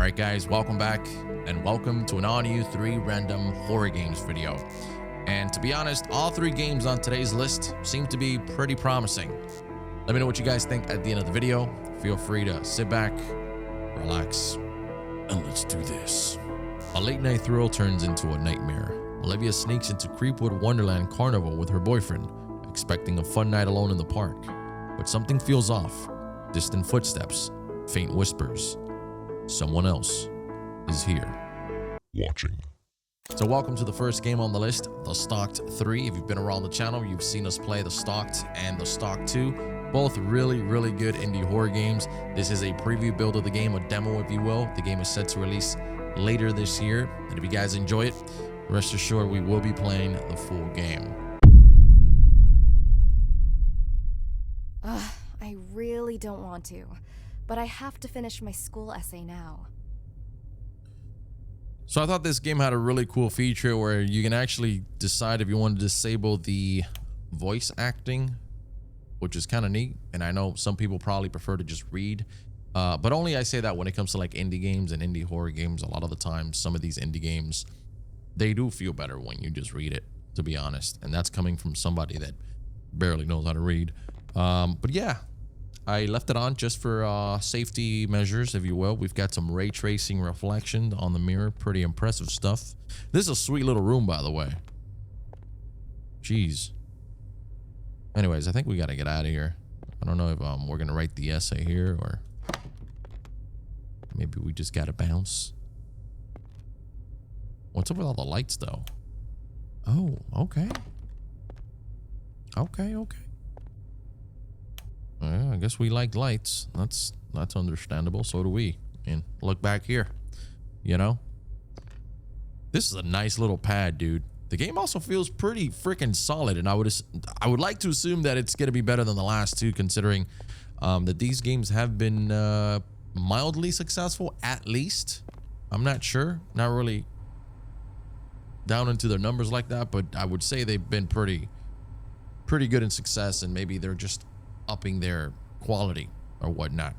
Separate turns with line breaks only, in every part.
Alright guys, welcome back and welcome to an all-new 3 random horror games video. And to be honest, all 3 games on today's list seem to be pretty promising. Let me know what you guys think at the end of the video. Feel free to sit back, relax, and let's do this. A late night thrill turns into a nightmare. Olivia sneaks into Creepwood Wonderland Carnival with her boyfriend, expecting a fun night alone in the park. But something feels off. Distant footsteps, faint whispers. Someone else is here. Watching. So welcome to the first game on the list, the Stalked 3. If you've been around the channel, you've seen us play the Stalked and the Stalked 2. Both really good indie horror games. This is a preview build of the game, a demo if you will. The game is set to release later this year. And if you guys enjoy it, rest assured we will be playing the full game.
I really don't want to, but I have to finish my school essay now.
So I thought this game had a really cool feature where you can actually decide if you want to disable the voice acting, which is kind of neat. And I know some people probably prefer to just read, but only I say that when it comes to like indie games and indie horror games. A lot of the time, some of these indie games, they do feel better when you just read it, to be honest. And that's coming from somebody that barely knows how to read. But yeah, I left it on just for safety measures, if you will. We've got some ray tracing reflection on the mirror. Pretty impressive stuff. This is a sweet little room, by the way. Jeez. Anyways, I think we got to get out of here. I don't know if we're going to write the essay here or maybe we just got to bounce. What's up with all the lights, though? Oh, okay. Okay. Well, I guess we like lights. That's understandable. So do we. And look back here. You know? This is a nice little pad, dude. The game also feels pretty freaking solid, and I would like to assume that it's going to be better than the last 2, considering that these games have been mildly successful, at least. I'm not sure. Not really down into their numbers like that, but I would say they've been pretty good in success, and maybe they're just upping their quality or whatnot.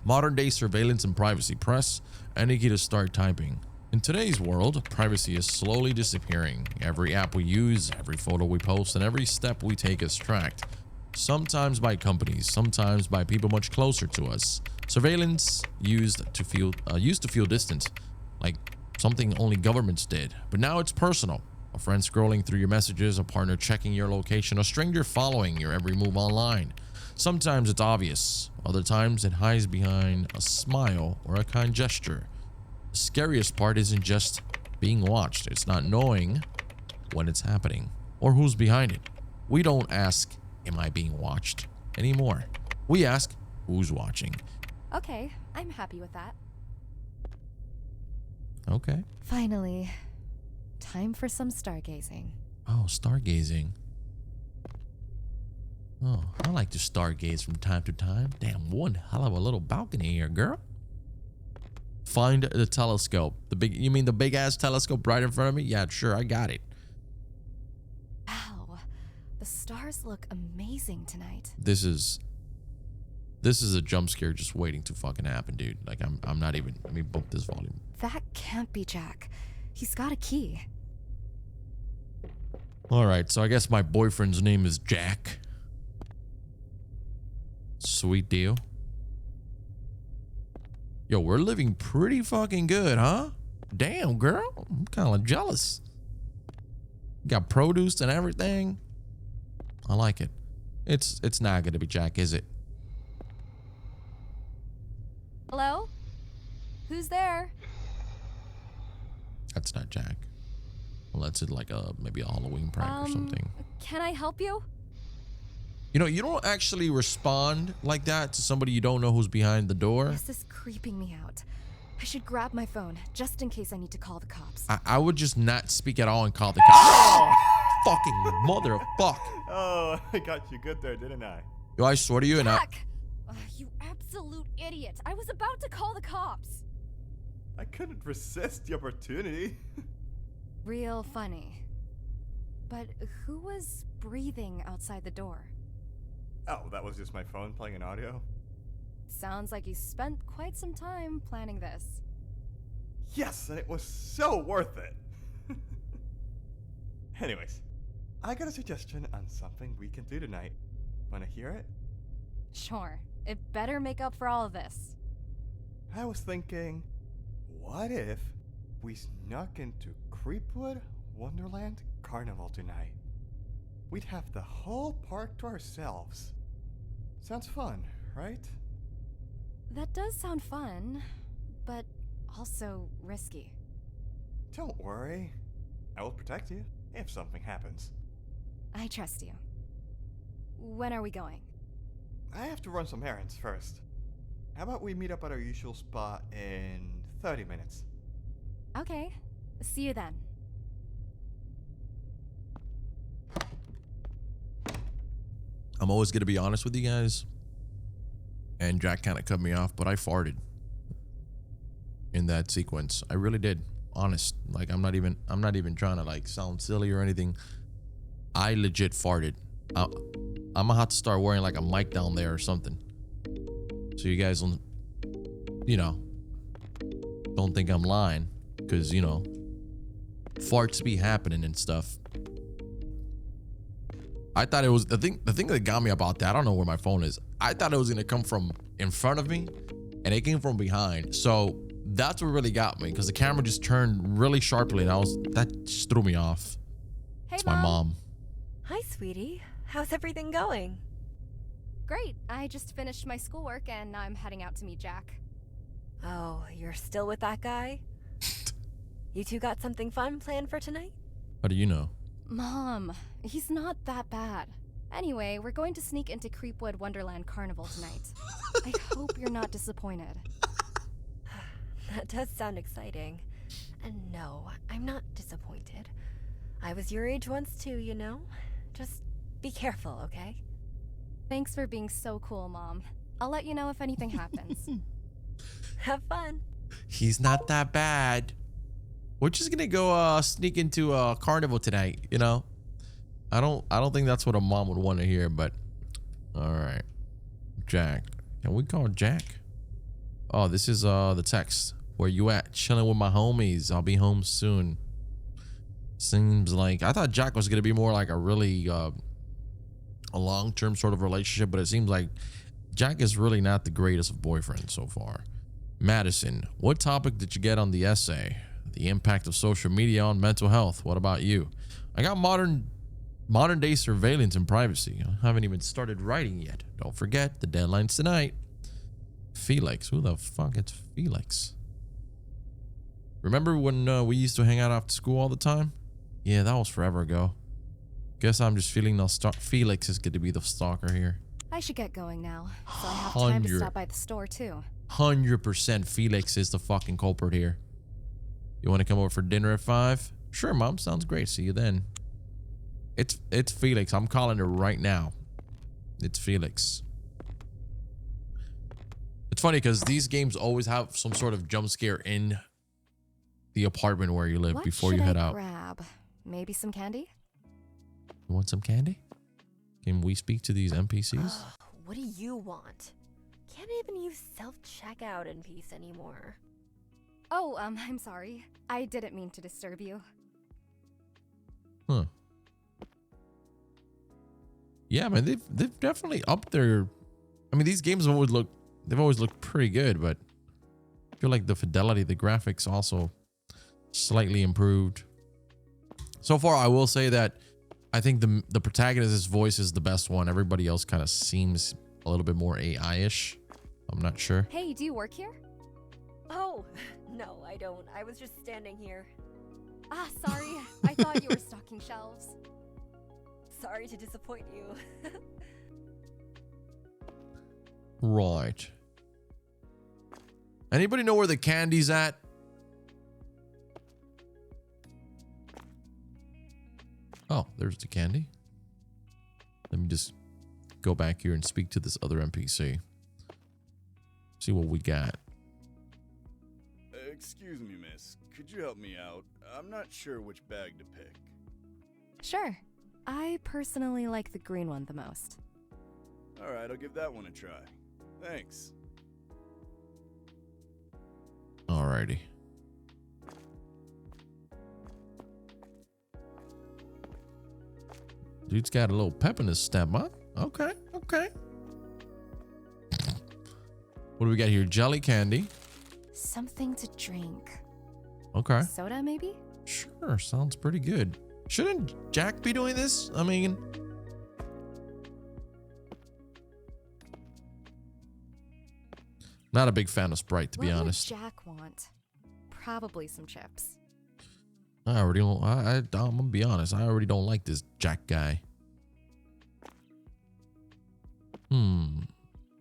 Modern day surveillance and privacy. Press any key to start typing. In today's world, privacy is slowly disappearing. Every app we use, every photo we post, and every step we take is tracked. Sometimes by companies, sometimes by people much closer to us. Surveillance used to feel distant, like something only governments did. But now it's personal. A friend scrolling through your messages, a partner checking your location, a stranger following your every move online. Sometimes it's obvious, other times it hides behind a smile or a kind gesture. The scariest part isn't just being watched, it's not knowing when it's happening or who's behind it. We don't ask, am I being watched anymore? We ask, who's watching?
Okay, I'm happy with that.
Okay.
Finally. Time for some stargazing.
Oh, stargazing. Oh, I like to stargaze from time to time. Damn, one hell of a little balcony here, girl. Find the telescope. You mean the big ass telescope right in front of me? Yeah, sure, I got it.
Wow, the stars look amazing tonight.
This is a jump scare just waiting to fucking happen, dude. Like I'm not even. Let me bump this volume.
That can't be Jack. He's got a key.
All right, so I guess my boyfriend's name is Jack. Sweet deal. Yo, we're living pretty fucking good, huh? Damn, girl. I'm kind of jealous. Got produce and everything. I like it. It's not gonna be Jack, is it?
Hello? Who's there?
That's not Jack. Well, that's it, like maybe a Halloween prank or something.
Can I help you?
You know, you don't actually respond like that to somebody you don't know who's behind the door.
This is creeping me out. I should grab my phone, just in case I need to call the cops.
I would just not speak at all and call the cops. Oh! Fucking motherfuck.
Oh, I got you good there, didn't I?
Yo, I swear to you,
Jack! You absolute idiot. I was about to call the cops.
I couldn't resist the opportunity.
Real funny. But who was breathing outside the door?
Oh, that was just my phone playing an audio?
Sounds like you spent quite some time planning this.
Yes, and it was so worth it. Anyways, I got a suggestion on something we can do tonight. Wanna hear it?
Sure. It better make up for all of this.
I was thinking, what if we snuck into Creepwood Wonderland Carnival tonight? We'd have the whole park to ourselves. Sounds fun, right?
That does sound fun, but also risky.
Don't worry. I will protect you if something happens.
I trust you. When are we going?
I have to run some errands first. How about we meet up at our usual spot in 30 minutes?
Okay. See you then.
I'm always gonna be honest with you guys. And Jack kind of cut me off, but I farted in that sequence. I really did. Honest. Like I'm not even trying to like sound silly or anything. I legit farted. I'm gonna have to start wearing like a mic down there or something. So you guys don't, don't think I'm lying. Cause farts be happening and stuff. I thought it was the thing that got me about that. I don't know where my phone is. I thought it was gonna come from in front of me, and it came from behind. So that's what really got me, because the camera just turned really sharply, and that just threw me off.
Hey,
it's my mom.
Hi, sweetie. How's everything going?
Great. I just finished my schoolwork and now I'm heading out to meet Jack.
Oh, you're still with that guy? You two got something fun planned for tonight?
How do you know?
Mom, he's not that bad. Anyway, we're going to sneak into Creepwood Wonderland Carnival tonight. I hope you're not disappointed.
That does sound exciting. And no, I'm not disappointed. I was your age once too, you know? Just be careful, okay?
Thanks for being so cool, Mom. I'll let you know if anything happens.
Have fun.
He's not that bad. We're just gonna go sneak into a carnival tonight, I don't think that's what a mom would want to hear, but all right. Jack. Can we call Jack? Oh, this is the text. Where you at? Chilling with my homies. I'll be home soon. Seems like I thought Jack was gonna be more like a really a long-term sort of relationship, but it seems like Jack is really not the greatest of boyfriends so far. Madison, what topic did you get on the essay? The impact of social media on mental health. What about you? I got modern day surveillance and privacy. I haven't even started writing yet. Don't forget, the deadline's tonight. Felix. Who the fuck is Felix? Remember when we used to hang out after school all the time? Yeah, that was forever ago. Guess I'm just feeling nostalgic. Felix is going to be the stalker here.
I should get going now, so I have time to stop by the store too.
100% Felix is the fucking culprit here. You want to come over for dinner at 5? Sure, Mom. Sounds great. See you then. It's Felix. I'm calling her right now. It's Felix. It's funny because these games always have some sort of jump scare in the apartment where you live before you head out.
Grab? Maybe some candy?
You want some candy? Can we speak to these NPCs?
What do you want? Can't even use self-checkout in peace anymore.
Oh, I'm sorry. I didn't mean to disturb you.
Huh. Yeah, man, they've definitely upped their. I mean, these games they've always looked pretty good, but I feel like the fidelity, the graphics also slightly improved. So far, I will say that I think the protagonist's voice is the best one. Everybody else kind of seems a little bit more AI-ish. I'm not sure.
Hey, do you work here?
Oh, no, I don't. I was just standing here.
Ah, sorry. I thought you were stocking shelves.
Sorry to disappoint you.
Right. Anybody know where the candy's at? Oh, there's the candy. Let me just go back here and speak to this other NPC. See what we got.
Excuse me, miss. Could you help me out? I'm not sure which bag to pick.
Sure. I personally like the green one the most.
Alright, I'll give that one a try. Thanks.
Alrighty. Dude's got a little pep in his step, huh? Okay, okay. What do we got here? Jelly candy.
Something to drink.
Okay.
Soda, maybe?
Sure, sounds pretty good. Shouldn't Jack be doing this? I mean... Not a big fan of Sprite, to be honest.
What would Jack want? Probably some chips.
I already don't... I'm gonna be honest. I already don't like this Jack guy.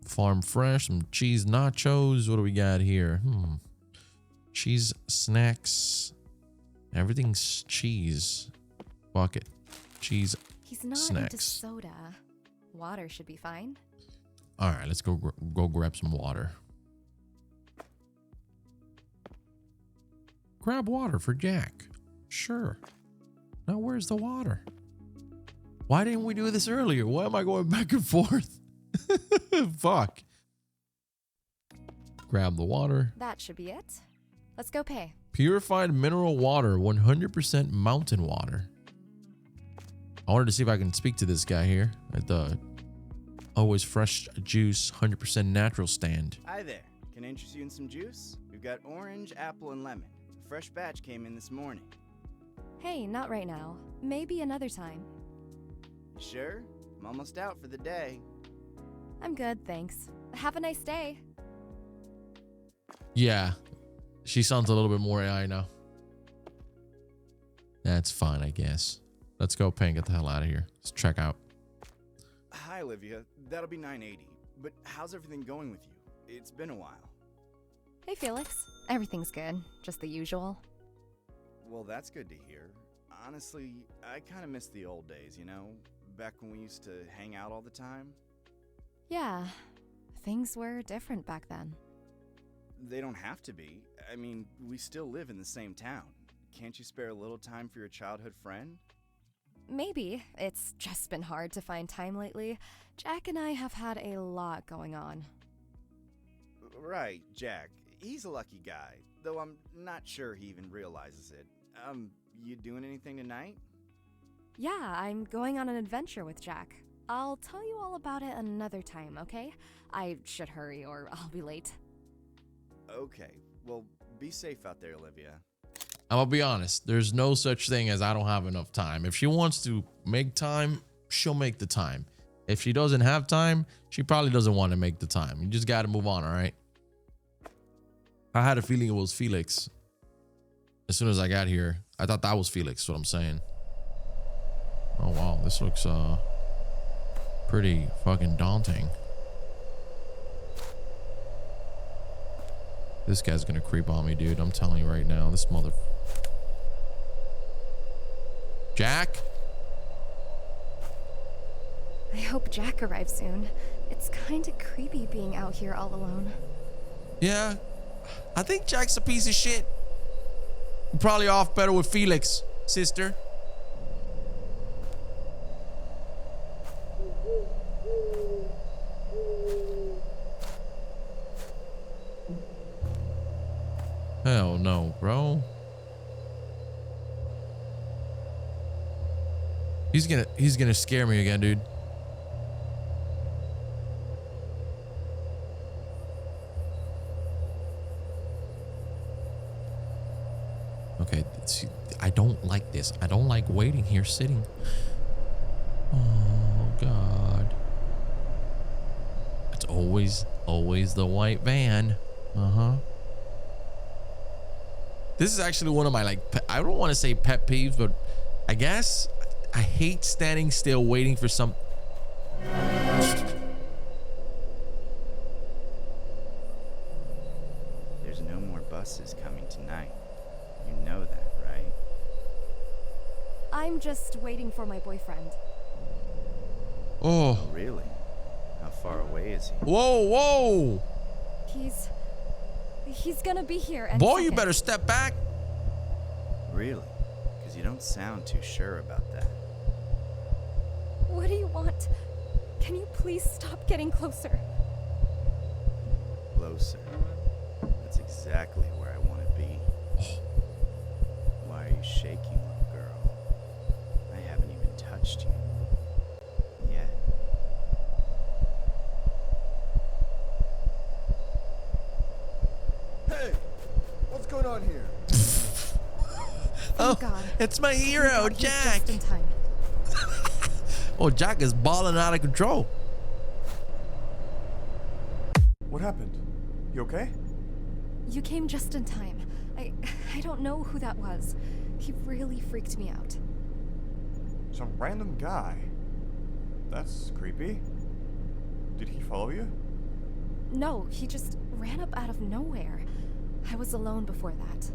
Farm fresh, some cheese nachos. What do we got here? Cheese snacks. Everything's cheese. Bucket. Cheese
He's not
snacks.
into soda. Water should be fine.
All right, let's go grab some water. Grab water for Jack. Sure. Now where's the water? Why didn't we do this earlier? Why am I going back and forth? Fuck. Grab the water.
That should be it. Let's go pay.
Purified mineral water, 100% mountain water. I wanted to see if I can speak to this guy here at the always fresh juice, 100% natural stand.
Hi there. Can I interest you in some juice? We've got orange, apple, and lemon. A fresh batch came in this morning.
Hey, not right now. Maybe another time.
You sure? I'm almost out for the day.
I'm good, thanks. Have a nice day.
Yeah, she sounds a little bit more AI now. That's fine, I guess. Let's go pay and get the hell out of here. Let's check out.
Hi, Olivia. That'll be $9.80. But how's everything going with you? It's been a while.
Hey, Felix. Everything's good. Just the usual.
Well, that's good to hear. Honestly, I kind of miss the old days, you know? Back when we used to hang out all the time.
Yeah, things were different back then.
They don't have to be. I mean, we still live in the same town. Can't you spare a little time for your childhood friend?
Maybe. It's just been hard to find time lately. Jack and I have had a lot going on.
Right, Jack. He's a lucky guy, though I'm not sure he even realizes it. You doing anything tonight?
Yeah, I'm going on an adventure with Jack. I'll tell you all about it another time, okay? I should hurry or I'll be late.
Okay, well, be safe out there, Olivia.
I'm gonna be honest. There's no such thing as I don't have enough time. If she wants to make time, she'll make the time. If she doesn't have time, she probably doesn't want to make the time. You just got to move on, all right? I had a feeling it was Felix. As soon as I got here, I thought that was Felix, what I'm saying. Oh, wow. This looks pretty fucking daunting. This guy's gonna creep on me, dude. I'm telling you right now. This mother... Jack?
I hope Jack arrives soon. It's kinda creepy being out here all alone.
Yeah. I think Jack's a piece of shit. You're probably off better with Felix, sister. Hell no, bro. He's gonna scare me again, dude. Okay, see, I don't like this. I don't like waiting here, sitting. Oh God. It's always the white van. Uh-huh. This is actually one of my, like, I don't want to say pet peeves, but I guess I hate standing still waiting for some...
There's no more buses coming tonight. You know that, right?
I'm just waiting for my boyfriend.
Oh.
Really? How far away is he?
Whoa, whoa.
He's gonna be here any
Boy, you
second.
better step back.
Really? Because you don't sound too sure about that.
What do you want? Can you please stop getting closer?
Closer. That's exactly where I want to be. Why are you shaking, little girl? I haven't even touched you.
going on here?
Oh,
God.
it's my
Thank
hero,
God he's
Jack.
Just in time.
Oh, Jack is balling out of control.
What happened? You okay?
You came just in time. I don't know who that was. He really freaked me out.
Some random guy. That's creepy. Did he follow you?
No, he just ran up out of nowhere. I was alone before that.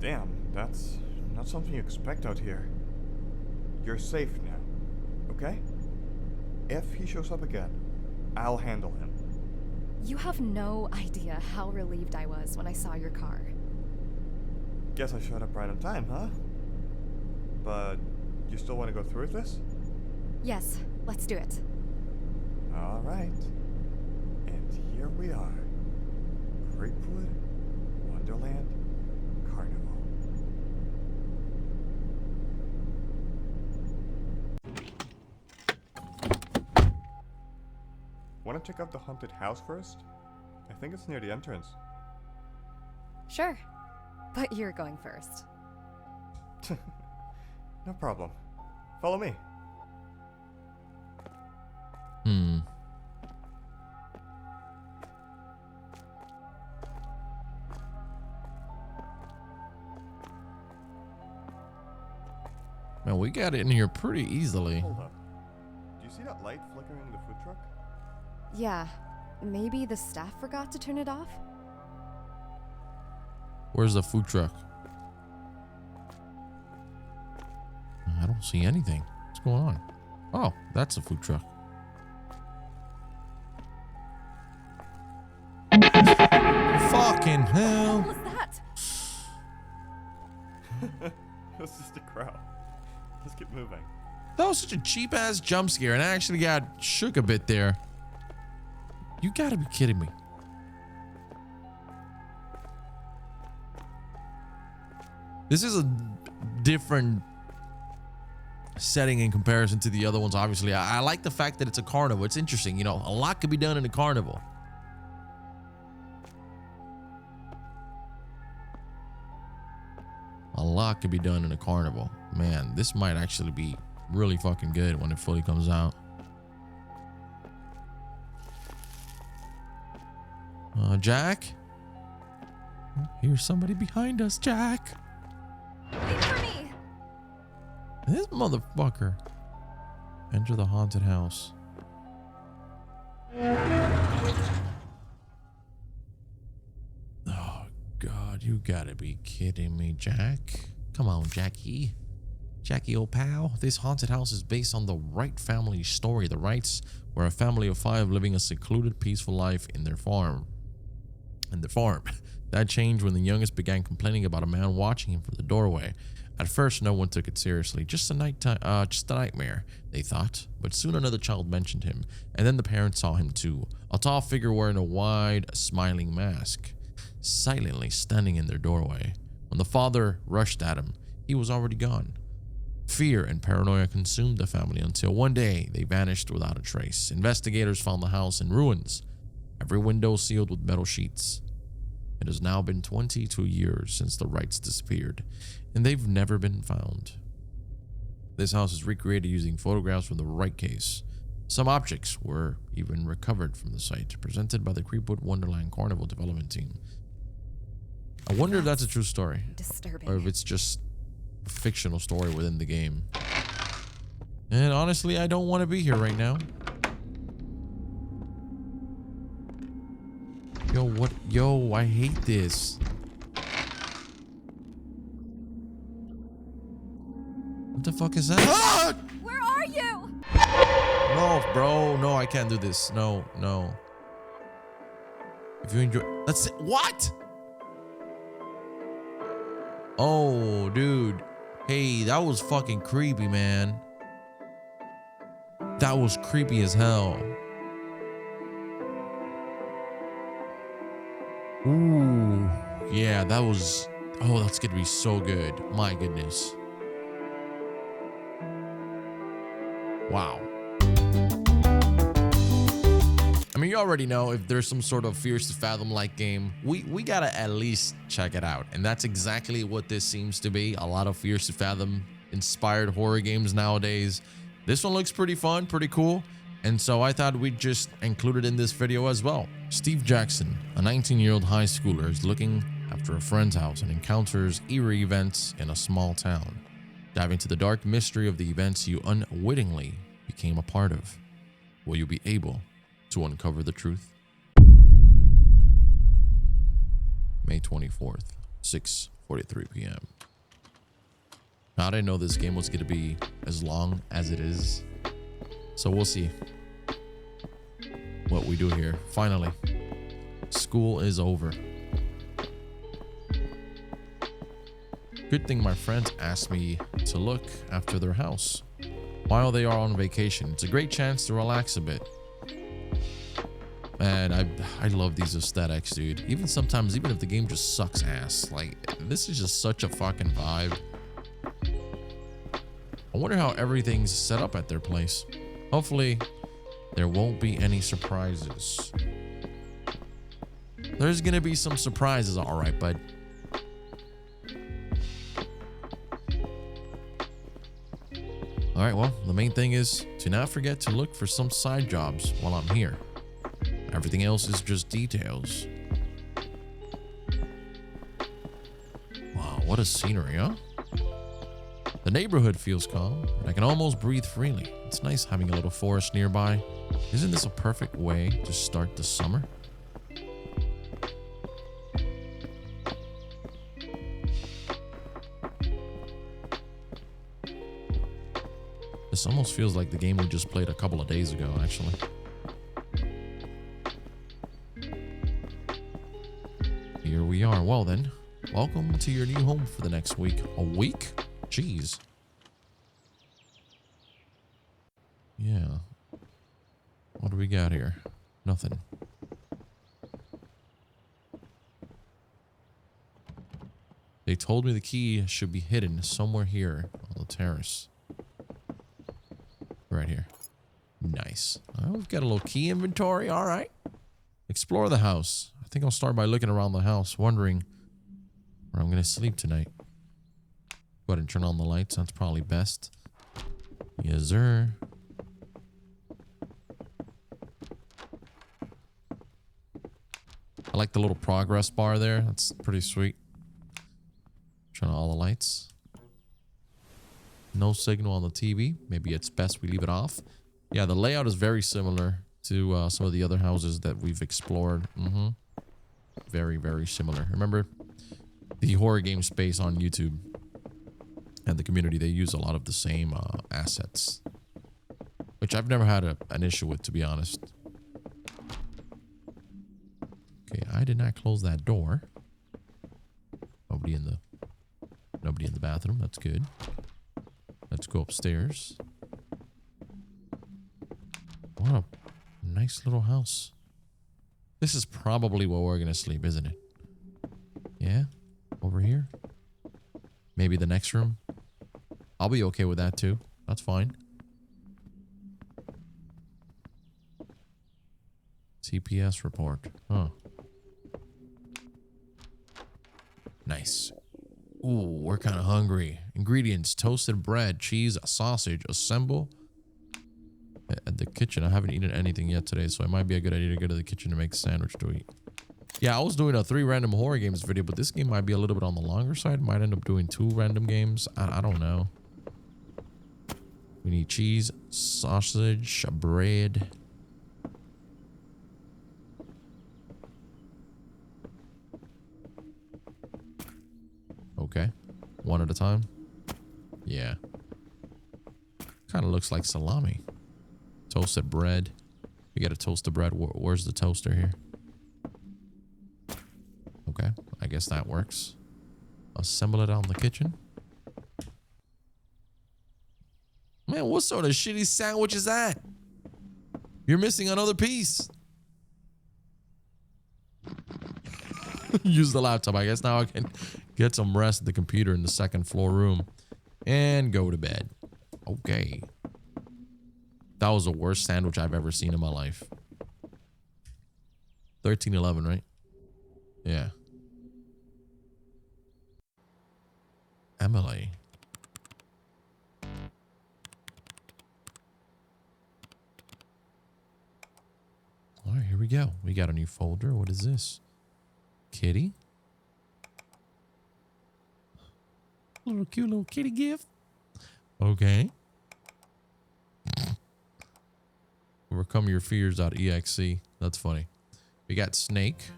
Damn, that's not something you expect out here. You're safe now, okay? If he shows up again, I'll handle him.
You have no idea how relieved I was when I saw your car.
Guess I showed up right on time, huh? But you still want to go through with this?
Yes, let's do it.
All right. And here we are. Creepwood Wonderland Carnival. Want to check out the haunted house first? I think it's near the entrance.
Sure. But you're going first.
No problem. Follow me.
Man, we got in here pretty easily.
Hold up. Do you see that light flickering in the food truck?
Yeah, maybe the staff forgot to turn it off?
Where's the food truck? I don't see anything. What's going on? Oh, that's a food truck. Fucking hell.
What was that?
It's just a crowd. Let's keep moving.
That was such a cheap ass jump scare, and I actually got shook a bit there. You gotta be kidding me. This is a different setting in comparison to the other ones. Obviously, I like the fact that it's a carnival. It's interesting. You know, a lot could be done in a carnival. A lot could be done in a carnival. Man, this might actually be really fucking good when it fully comes out. Jack? Here's somebody behind us, Jack.
Wait for me!
This motherfucker. Enter the haunted house. Oh, God, you gotta be kidding me, Jack. Come on, Jackie. Jackie, old pal. This haunted house is based on the Wright family story. The Wrights were a family of 5 living a secluded, peaceful life in their farm. That changed when the youngest began complaining about a man watching him from the doorway. At first, no one took it seriously. Just a nightmare, they thought. But soon another child mentioned him, and then the parents saw him too. A tall figure wearing a wide, smiling mask, silently standing in their doorway. When the father rushed at him, he was already gone. Fear and paranoia consumed the family until one day they vanished without a trace. Investigators found the house in ruins, every window sealed with metal sheets. It has now been 22 years since the Wrights disappeared, and they've never been found. This house is recreated using photographs from the Wright case. Some objects were even recovered from the site, presented by the Creepwood Wonderland Carnival development team. I wonder if that's a true story,
Disturbing.
or if it's just a fictional story within the game. And honestly, I don't want to be here right now. Yo, what? Yo, I hate this. What the fuck is that? Ah!
Where are you?
No, bro. No, I can't do this. No, no. If you enjoy... That's it. What? Oh, dude. Hey, that was fucking creepy, man. That was creepy as hell. Ooh, yeah, that was... Oh, that's gonna be so good. My goodness. Wow. I mean, you already know if there's some sort of Fears to Fathom like game, we gotta at least check it out. And that's exactly what this seems to be. A lot of Fears to Fathom inspired horror games nowadays. This one looks pretty fun, pretty cool. And so I thought we'd just include it in this video as well. Steve Jackson, a 19-year-old high schooler, is looking after a friend's house and encounters eerie events in a small town. Dive into the dark mystery of the events you unwittingly became a part of. Will you be able to uncover the truth? May 24th, 6:43 p.m. I didn't know this game was going to be as long as it is. So we'll see what we do here. Finally, school is over. Good thing my friends asked me to look after their house while they are on vacation. It's a great chance to relax a bit. And I love these aesthetics, dude. Even sometimes, even if the game just sucks ass, like this is just such a fucking vibe. I wonder how everything's set up at their place. Hopefully, there won't be any surprises. There's gonna be some surprises, all right, bud. All right, well, the main thing is to not forget to look for some side jobs while I'm here. Everything else is just details. Wow, what a scenery, huh? The neighborhood feels calm, and I can almost breathe freely. It's nice having a little forest nearby. Isn't this a perfect way to start the summer? This almost feels like the game we just played a couple of days ago, actually. Here we are. Well then, welcome to your new home for the next week. A week? Jeez. Yeah. What do we got here? Nothing. They told me the key should be hidden somewhere here on the terrace. Right here. Nice. We've got a little key inventory. All right. Explore the house. I think I'll start by looking around the house, wondering where I'm going to sleep tonight. Go ahead and turn on the lights. That's probably best. Yes, sir. I like the little progress bar there. That's pretty sweet. Turn on all the lights. No signal on the TV. Maybe it's best we leave it off. Yeah, the layout is very similar to some of the other houses that we've explored. Very, very similar. Remember the horror game space on YouTube and the community, they use a lot of the same assets, which I've never had an issue with, to be honest. Okay, I did not close that door. Nobody in the bathroom. That's good. Let's go upstairs. What a nice little house. This is probably where we're gonna sleep, isn't it? Yeah? Over here? Maybe the next room? I'll be okay with that too. That's fine. TPS report. Huh. Nice. Ooh, we're kind of hungry. Ingredients: toasted bread, cheese, sausage. Assemble at the kitchen. I haven't eaten anything yet today, so it might be a good idea to go to the kitchen to make a sandwich to eat. Yeah, I was doing a 3 random horror games video, but this game might be a little bit on the longer side. Might end up doing 2 random games. I don't know. We need cheese, sausage, bread. Okay. One at a time. Yeah. Kind of looks like salami. Toasted bread. We got to toast the bread. Where's the toaster here? Okay. I guess that works. Assemble it out in the kitchen. Man, what sort of shitty sandwich is that? You're missing another piece. Use the laptop. I guess now I can get some rest at the computer in the 2nd floor room and go to bed. Okay. That was the worst sandwich I've ever seen in my life. 1311, right? Yeah. Emily. All right, here we go. We got a new folder. What is this? Kitty? Little cute little kitty gift. Okay. Overcome your fears.exe. That's funny. We got snake.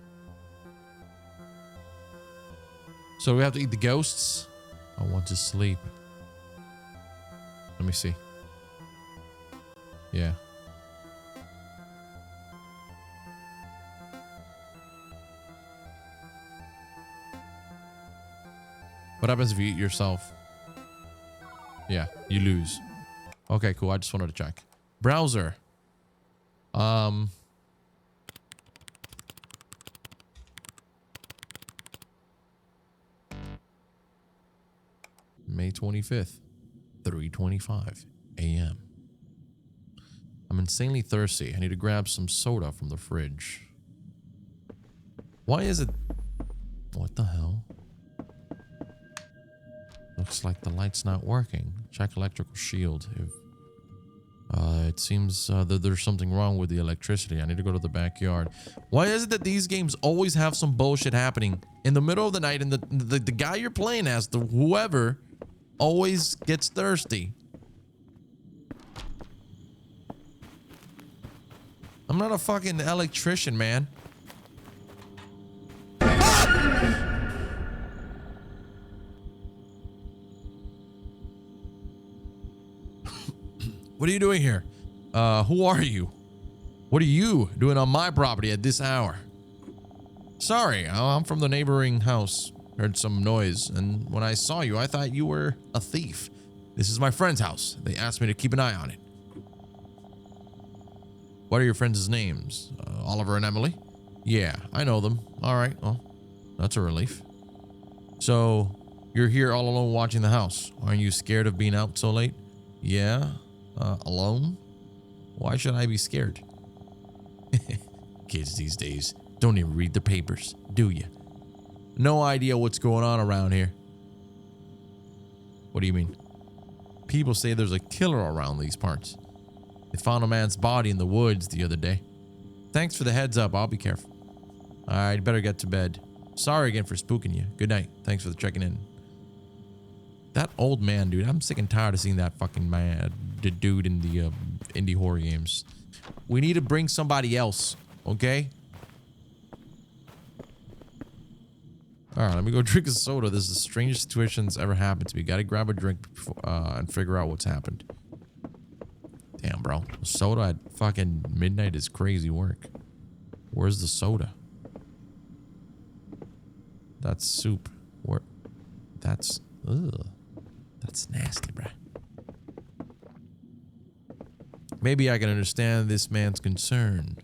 So we have to eat the ghosts. I want to sleep. Let me see. Yeah. What happens if you eat yourself? Yeah, you lose. Okay, cool. I just wanted to check. Browser. May 25th, 3:25 a.m. I'm insanely thirsty. I need to grab some soda from the fridge. Why is it? What the hell? Looks like the light's not working. Check electrical shield. If it seems that there's something wrong with the electricity. I need to go to the backyard. Why is it that these games always have some bullshit happening in the middle of the night and the guy you're playing as, the whoever, always gets thirsty? I'm not a fucking electrician, man. What are you doing here? Who are you? What are you doing on my property at this hour? Sorry, I'm from the neighboring house. Heard some noise, and when I saw you, I thought you were a thief. This is my friend's house. They asked me to keep an eye on it. What are your friends' names? Oliver and Emily? Yeah, I know them. All right, well, that's a relief. So, you're here all alone watching the house. Aren't you scared of being out so late? Yeah. Alone? Why should I be scared? Kids these days don't even read the papers, do you? No idea what's going on around here. What do you mean? People say there's a killer around these parts. They found a man's body in the woods the other day. Thanks for the heads up. I'll be careful. Alright, better get to bed. Sorry again for spooking you. Good night. Thanks for checking in. That old man, dude. I'm sick and tired of seeing that fucking man, the dude in the indie horror games. We need to bring somebody else, okay? Alright, let me go drink a soda. This is the strangest situation that's ever happened to me. Gotta grab a drink before, and figure out what's happened. Damn, bro. Soda at fucking midnight is crazy work. Where's the soda? That's soup. Where? That's... Ugh. That's nasty, bruh. Maybe I can understand this man's concern.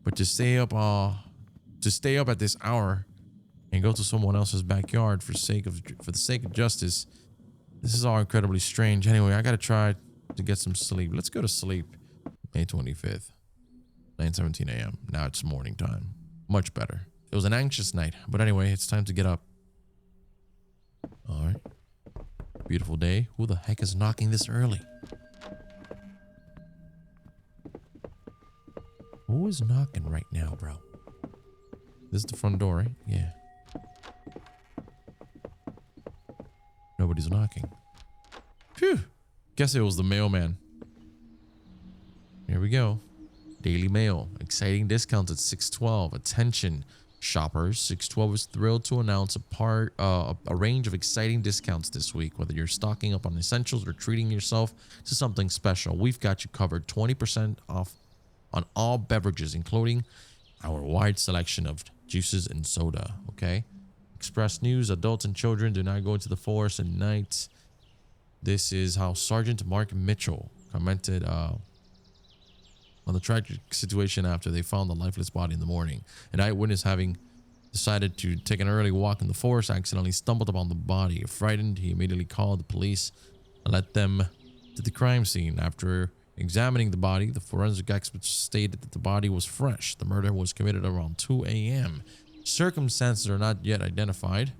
But to stay up at this hour and go to someone else's backyard for the sake of justice, this is all incredibly strange. Anyway, I gotta try to get some sleep. Let's go to sleep. May 25th, 9:17 a.m. Now it's morning time. Much better. It was an anxious night, but anyway, it's time to get up. All right. Beautiful day. Who the heck is knocking this early? Who is knocking right now, bro? This is the front door, right? Yeah. Nobody's knocking. Phew. Guess it was the mailman. Here we go. Daily Mail. Exciting discounts at 612. Attention, shoppers. 612 is thrilled to announce a range of exciting discounts this week. Whether you're stocking up on essentials or treating yourself to something special, we've got you covered. 20% off on all beverages, including our wide selection of juices and soda. Okay. Express news: adults and children do not go into the forest at night. This is how Sergeant Mark Mitchell commented on the tragic situation after they found the lifeless body in the morning. An eyewitness, having decided to take an early walk in the forest, accidentally stumbled upon the body. Frightened, he immediately called the police and led them to the crime scene. After Examining the body, the forensic experts stated that the body was fresh. The murder was committed around 2 a.m. Circumstances are not yet identified.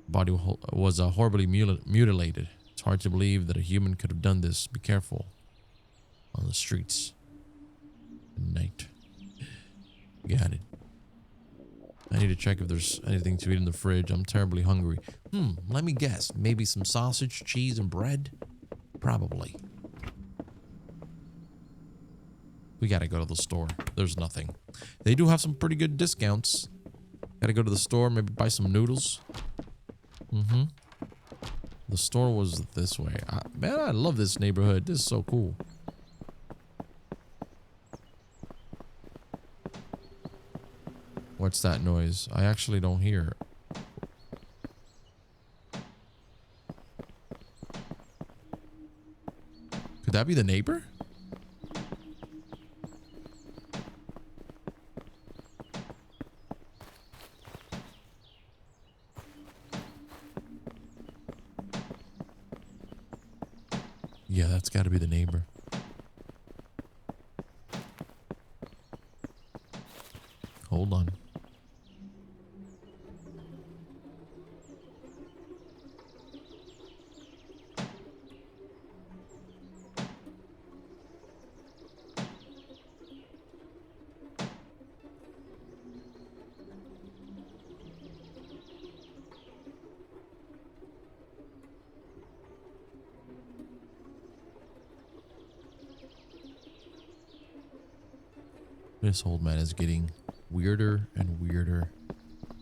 The body was horribly mutilated. It's hard to believe that a human could have done this. Be careful on the streets at night. Got it. I need to check if there's anything to eat in the fridge. I'm terribly hungry. Let me guess. Maybe some sausage, cheese, and bread? Probably. We gotta go to the store. There's nothing. They do have some pretty good discounts. Gotta go to the store, maybe buy some noodles. The store was this way. Man, I love this neighborhood. This is so cool. What's that noise? I actually don't hear. Could that be the neighbor? Yeah, that's got to be the neighbor. Hold on. This old man is getting weirder and weirder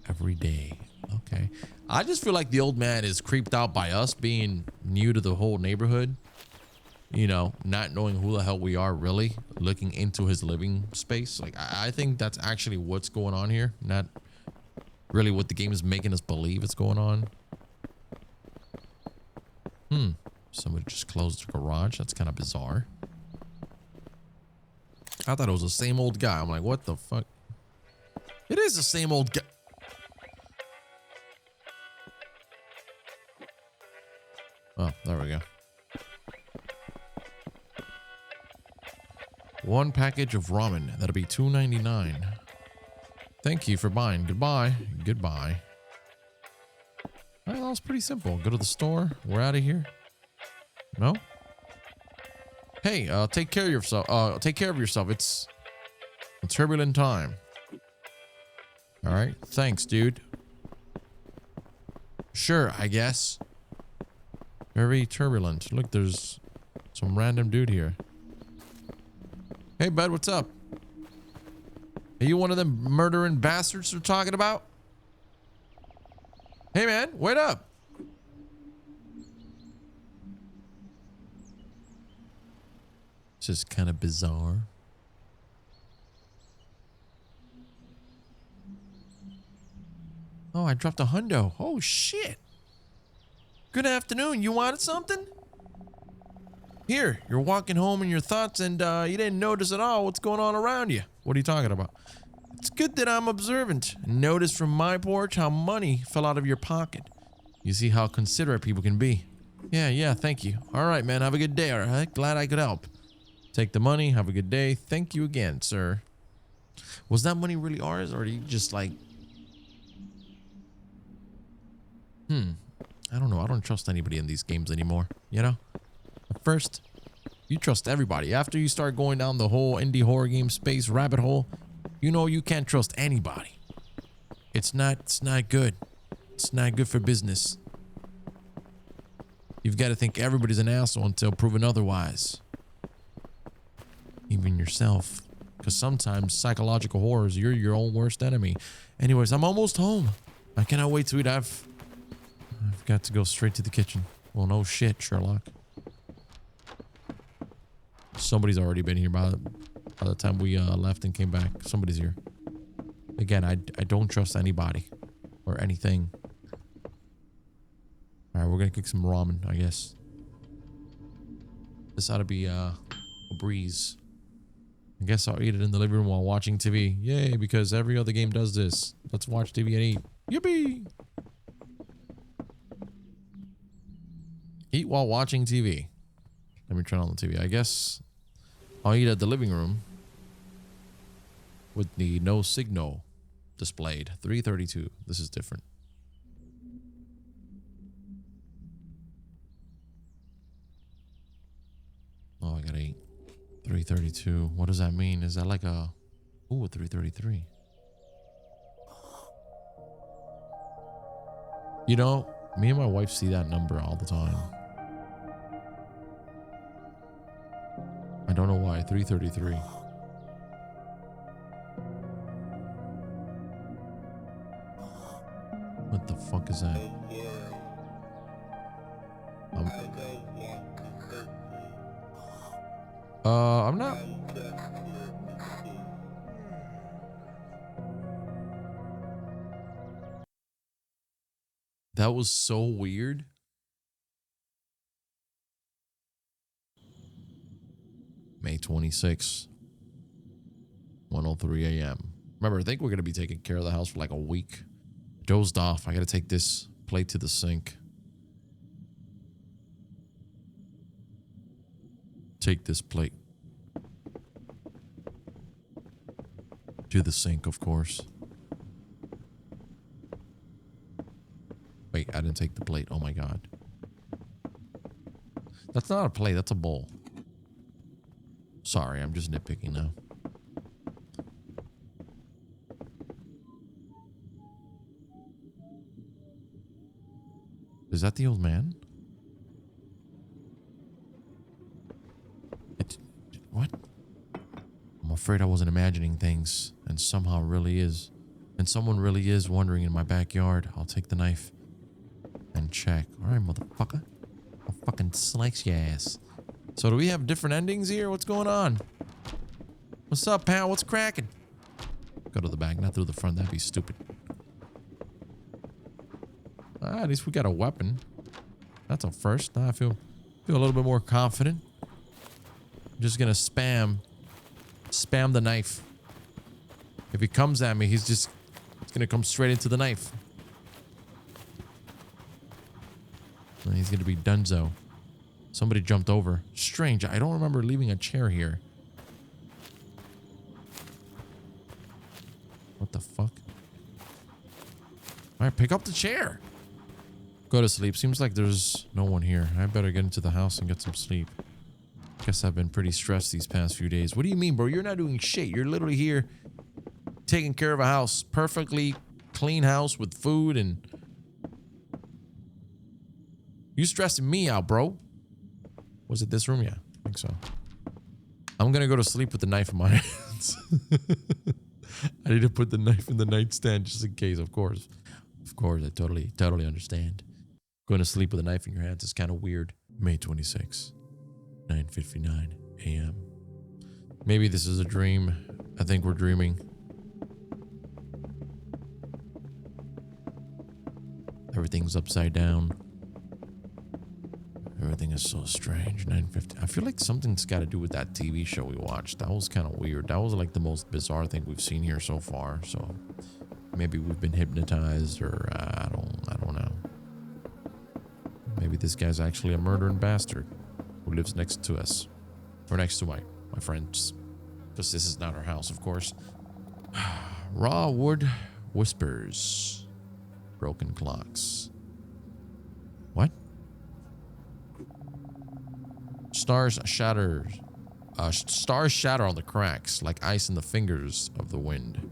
every day. Okay. I just feel like the old man is creeped out by us being new to the whole neighborhood. You know, not knowing who the hell we are really, looking into his living space. Like, I think that's actually what's going on here. Not really what the game is making us believe is going on. Somebody just closed the garage. That's kind of bizarre. I thought it was the same old guy. I'm like, what the fuck? It is the same old guy. Oh, there we go. One package of ramen. That'll be $2.99. Thank you for buying. Goodbye. Goodbye. Well, that was pretty simple. Go to the store. We're out of here. No? Hey, take care of yourself. Take care of yourself. It's a turbulent time. All right. Thanks, dude. Sure, I guess. Very turbulent. Look, there's some random dude here. Hey, bud, what's up? Are you one of them murdering bastards they're talking about? Hey, man, wait up. This is kind of bizarre. Oh, I dropped a hundo. Oh, shit. Good afternoon. You wanted something? Here, you're walking home in your thoughts and you didn't notice at all what's going on around you. What are you talking about? It's good that I'm observant. Notice from my porch how money fell out of your pocket. You see how considerate people can be. Yeah, thank you. All right, man, have a good day, all right? Glad I could help. Take the money, have a good day. Thank you again, sir. Was that money really ours, or are you just like... I don't know. I don't trust anybody in these games anymore, you know? At first, you trust everybody. After you start going down the whole indie horror game space rabbit hole, you know you can't trust anybody. It's not good. It's not good for business. You've got to think everybody's an asshole until proven otherwise. Even yourself. Because sometimes psychological horrors, you're your own worst enemy. Anyways, I'm almost home. I cannot wait to eat. I've got to go straight to the kitchen. Well, no shit, Sherlock. Somebody's already been here by the time we left and came back. Somebody's here. Again, I don't trust anybody or anything. All right, we're gonna cook some ramen, I guess. This ought to be a breeze. I guess I'll eat it in the living room while watching TV. Yay, because every other game does this. Let's watch TV and eat. Yippee! Eat while watching TV. Let me turn on the TV. I guess I'll eat at the living room with the no signal displayed. 3:32. This is different. Oh, I gotta eat. 3:32. What does that mean? Is that like a... Ooh, 3:33. You know, me and my wife see that number all the time. I don't know why. 3:33. What the fuck is that? I'm not... That was so weird. May 26th, 1:03 a.m. Remember, I think we're going to be taking care of the house for like a week. Dozed off. I got to take this plate to the sink. Take this plate to the sink, of course. Wait, I didn't take the plate. Oh my god. That's not a plate, that's a bowl. Sorry, I'm just nitpicking now. Is that the old man? What? I'm afraid I wasn't imagining things, and somehow it really is. And someone really is wandering in my backyard. I'll take the knife and check. Alright, motherfucker. I'll fucking slice your ass. So do we have different endings here? What's going on? What's up, pal? What's cracking? Go to the back, not through the front. That'd be stupid. Ah, at least we got a weapon. That's a first. Now I feel a little bit more confident. I'm just gonna spam the knife. If he comes at me, it's gonna come straight into the knife. And he's gonna be donezo. Somebody jumped over. Strange. I don't remember leaving a chair here. What the fuck? All right, pick up the chair. Go to sleep. Seems like there's no one here. I better get into the house and get some sleep. Guess I've been pretty stressed these past few days. What do you mean, bro? You're not doing shit. You're literally here taking care of a house. Perfectly clean house with food and... You stressing me out, bro. Was it this room? Yeah, I think so. I'm gonna go to sleep with the knife in my hands. I need to put the knife in the nightstand just in case, of course. Of course, I totally understand. Going to sleep with a knife in your hands is kind of weird. May 26, 9:59 a.m. Maybe this is a dream. I think we're dreaming. Everything's upside down. Everything is so strange. 9:50. I feel like something's got to do with that TV show we watched. That was kind of weird. That was like the most bizarre thing we've seen here so far. So maybe we've been hypnotized, or I don't know. Maybe this guy's actually a murdering bastard who lives next to us, or next to my friends, because this is not our house, of course. Raw wood whispers, broken clocks. What? Stars shatter on the cracks like ice in the fingers of the wind.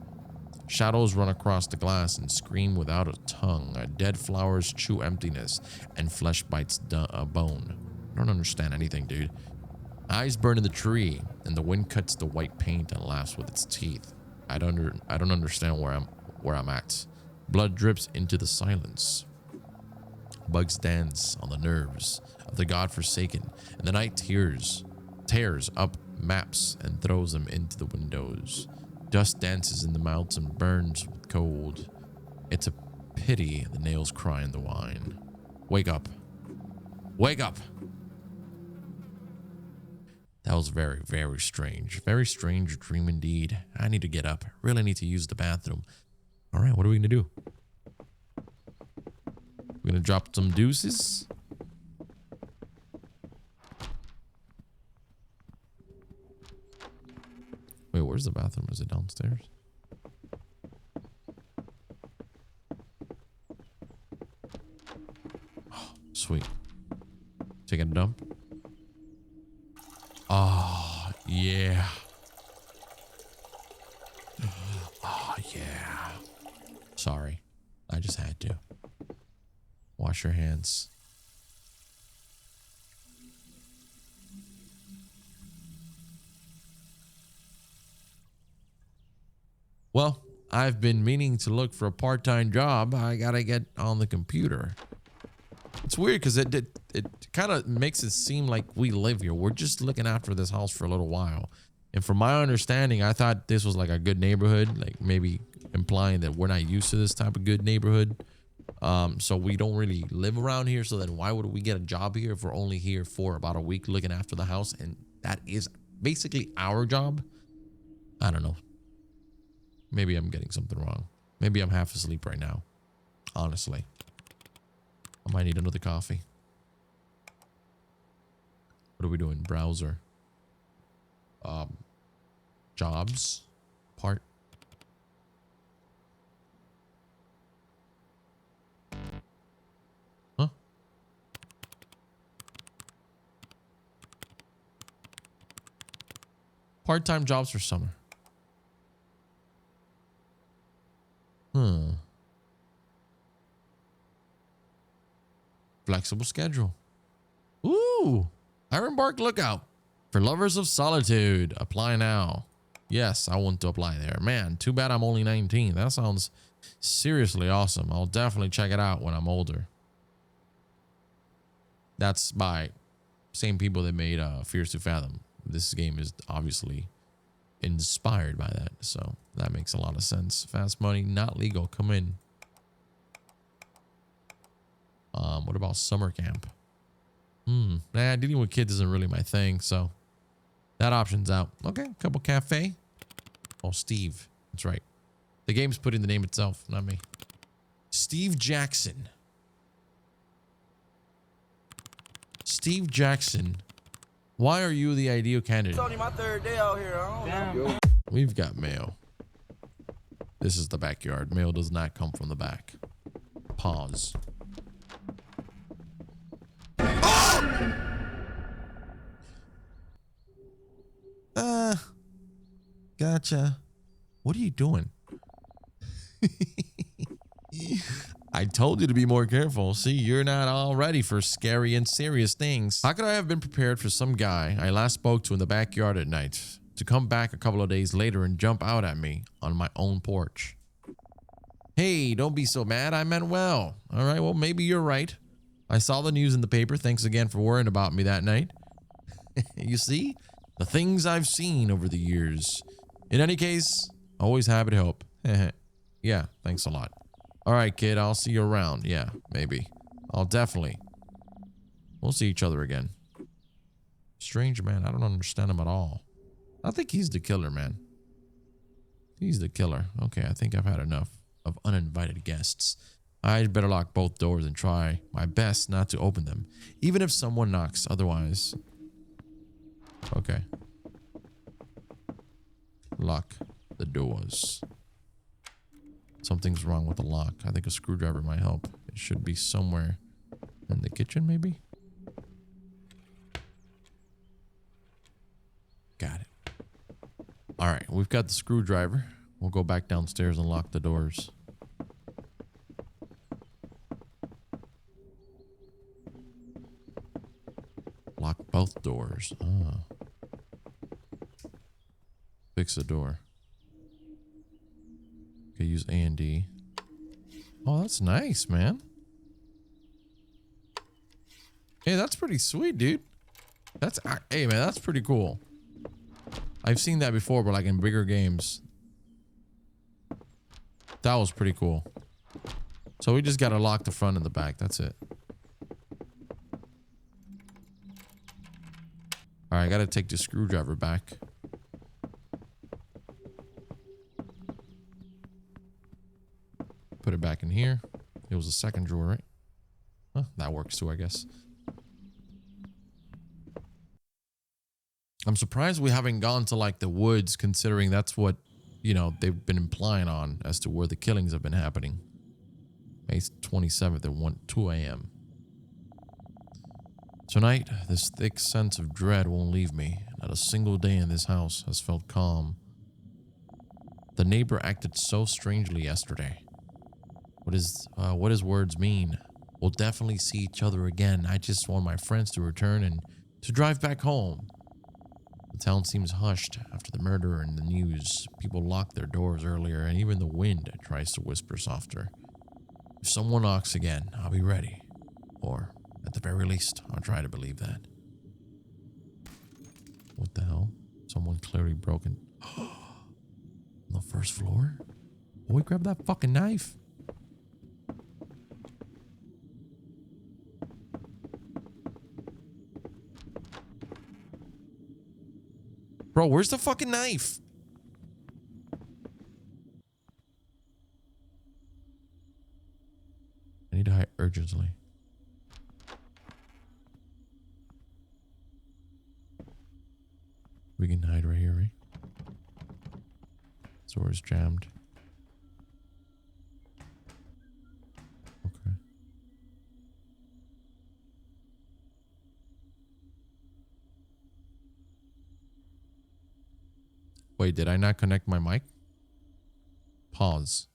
Shadows run across the glass and scream without a tongue. Dead flowers chew emptiness, and flesh bites bone. I don't understand anything, dude. Eyes burn in the tree, and the wind cuts the white paint and laughs with its teeth. I don't understand where I'm at. Blood drips into the silence. Bugs dance on the nerves of the godforsaken, and the night tears up maps and throws them into the windows. Dust dances in the mouths and burns with cold. It's a pity the nails cry in the wine. Wake up. Wake up! That was very, very strange. Very strange dream indeed. I need to get up. Really need to use the bathroom. All right, what are we going to do? We're going to drop some deuces. where's the bathroom? Is it downstairs? Oh, sweet. Taking a dump. Oh, yeah. Oh, yeah. Sorry. I just had to. Wash your hands. Well, I've been meaning to look for a part-time job. I gotta get on the computer. It's weird because it kind of makes it seem like we live here. We're just looking after this house for a little while. And from my understanding, I thought this was like a good neighborhood, like maybe implying that we're not used to this type of good neighborhood. So we don't really live around here. So then why would we get a job here if we're only here for about a week looking after the house? And that is basically our job. I don't know. Maybe I'm getting something wrong. Maybe I'm half asleep right now. Honestly. I might need another coffee. What are we doing? Browser. Jobs. Part. Huh? Part-time jobs for summer. Flexible schedule. Ooh. Ironbark Lookout. For lovers of solitude. Apply now. Yes, I want to apply there. Man, too bad I'm only 19. That sounds seriously awesome. I'll definitely check it out when I'm older. That's by same people that made Fears to Fathom. This game is obviously inspired by that, so that makes a lot of sense. Fast money, not legal. Come in. What about summer camp? Nah, dealing with kids isn't really my thing, so that option's out. Okay, couple cafe. Oh, Steve. That's right. The game's put in the name itself, not me. Steve Jackson. Steve Jackson. Why are you the ideal candidate?
It's only my third day out here. I don't know.
We've got mail. This is the backyard. Mail does not come from the back. Pause. Gotcha. What are you doing? I told you to be more careful. See, you're not all ready for scary and serious things. How could I have been prepared for some guy I last spoke to in the backyard at night to come back a couple of days later and jump out at me on my own porch? Hey, don't be so mad. I meant well. All right, well, maybe you're right. I saw the news in the paper. Thanks again for worrying about me that night. You see? The things I've seen over the years. In any case, always happy to help. Yeah, thanks a lot. All right, kid, I'll see you around. Yeah, maybe. I'll definitely. We'll see each other again. Strange man, I don't understand him at all. I think he's the killer, man. He's the killer. Okay, I think I've had enough of uninvited guests. I'd better lock both doors and try my best not to open them, even if someone knocks. Otherwise... Okay. Lock the doors. Something's wrong with the lock. I think a screwdriver might help. It should be somewhere in the kitchen, maybe? Got it. All right, we've got the screwdriver. We'll go back downstairs and lock the doors. Lock both doors. Ah. Fix the door. Okay, use A and D. Oh, that's nice, man. Hey, that's pretty sweet, dude. That's, hey, man, that's pretty cool. I've seen that before, but like in bigger games. That was pretty cool. So we just gotta lock the front and the back. That's it. All right, I gotta take the screwdriver back. Put it back in here. It was the second drawer, right? Huh, that works too, I guess. I'm surprised we haven't gone to like the woods, considering that's what, you know, they've been implying on as to where the killings have been happening. May 27th at 2 a.m. Tonight, this thick sense of dread won't leave me. Not a single day in this house has felt calm. The neighbor acted so strangely yesterday. What does words mean? We'll definitely see each other again. I just want my friends to return and to drive back home. The town seems hushed after the murder and the news. People locked their doors earlier, and even the wind tries to whisper softer. If someone knocks again, I'll be ready. Or, at the very least, I'll try to believe that. What the hell? Someone clearly broken. On the first floor? Boy, grab that fucking knife. Bro, where's the fucking knife? I need to hide urgently. We can hide right here, right? Door is jammed. Okay. Wait, did I not connect my mic? Pause.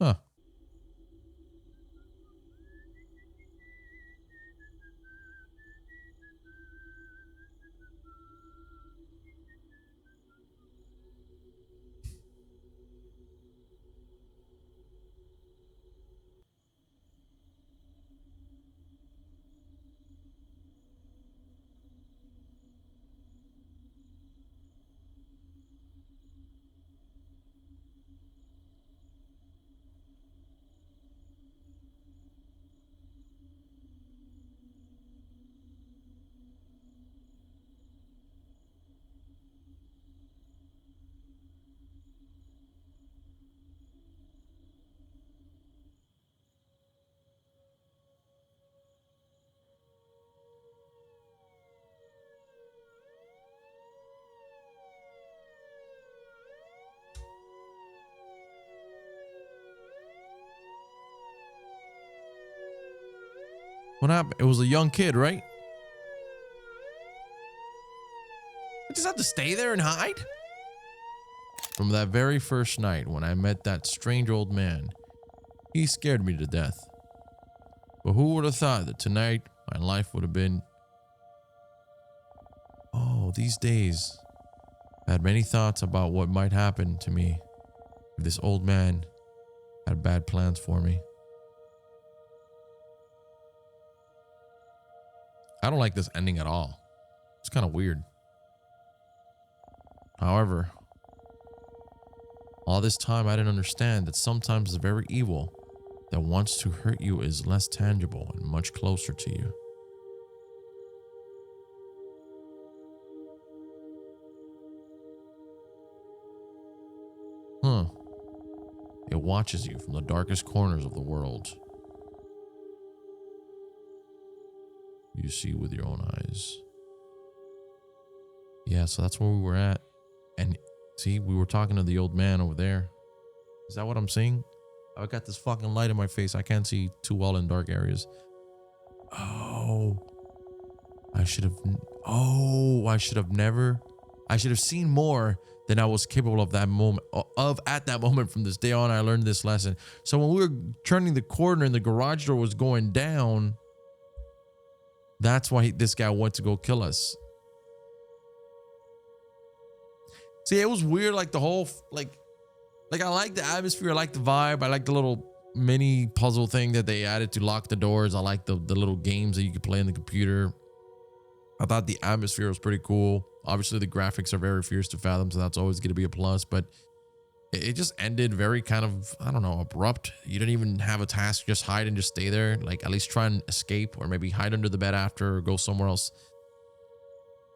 Huh. What happened? It was a young kid, right? I just had to stay there and hide? From that very first night when I met that strange old man, he scared me to death. But who would have thought that tonight my life would have been... Oh, these days, I had many thoughts about what might happen to me if this old man had bad plans for me. I don't like this ending at all. It's kind of weird. However, all this time I didn't understand that sometimes the very evil that wants to hurt you is less tangible and much closer to you. It watches you from the darkest corners of the world. You see with your own eyes. Yeah, so that's where we were at. And see, we were talking to the old man over there. Is that what I'm seeing? I got this fucking light in my face. I can't see too well in dark areas. Oh. I should have seen more than I was capable of at that moment. From this day on, I learned this lesson. So when we were turning the corner and the garage door was going down, that's why this guy went to go kill us. See, it was weird, like the whole, like I like the atmosphere, I like the vibe, I like the little mini puzzle thing that they added to lock the doors. I like the little games that you could play on the computer. I thought the atmosphere was pretty cool. Obviously, the graphics are very fierce to fathom, so that's always going to be a plus, but it just ended very kind of, I don't know, abrupt. You didn't even have a task, just hide and just stay there. Like, at least try and escape, or maybe hide under the bed after, or go somewhere else.